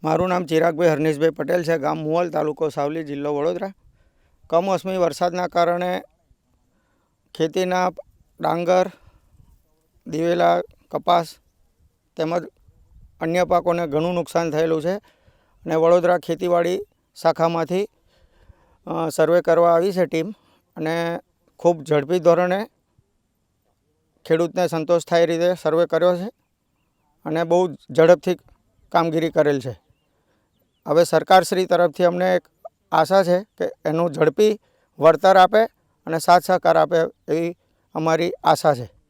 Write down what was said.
મારું નામ ચિરાગભાઈ હરનીશભાઈ પટેલ છે. ગામ મુવલ, તાલુકો સાવલી, જિલ્લો વડોદરા. કમોસમી વરસાદના કારણે ખેતીના ડાંગર, દિવેલા, કપાસ તેમજ અન્ય પાકોને ઘણું નુકસાન થયેલું છે અને વડોદરા ખેતીવાડી શાખામાંથી સર્વે કરવા આવી છે ટીમ, અને ખૂબ ઝડપી ધોરણે ખેડૂતને સંતોષ થાય રીતે સર્વે કર્યો છે અને બહુ ઝડપથી કામગીરી કરેલ છે. હવે સરકારશ્રી તરફથી અમને એક આશા છે કે એનું ઝડપી વળતર આપે અને સાથ સહકાર આપે એવી અમારી આશા છે.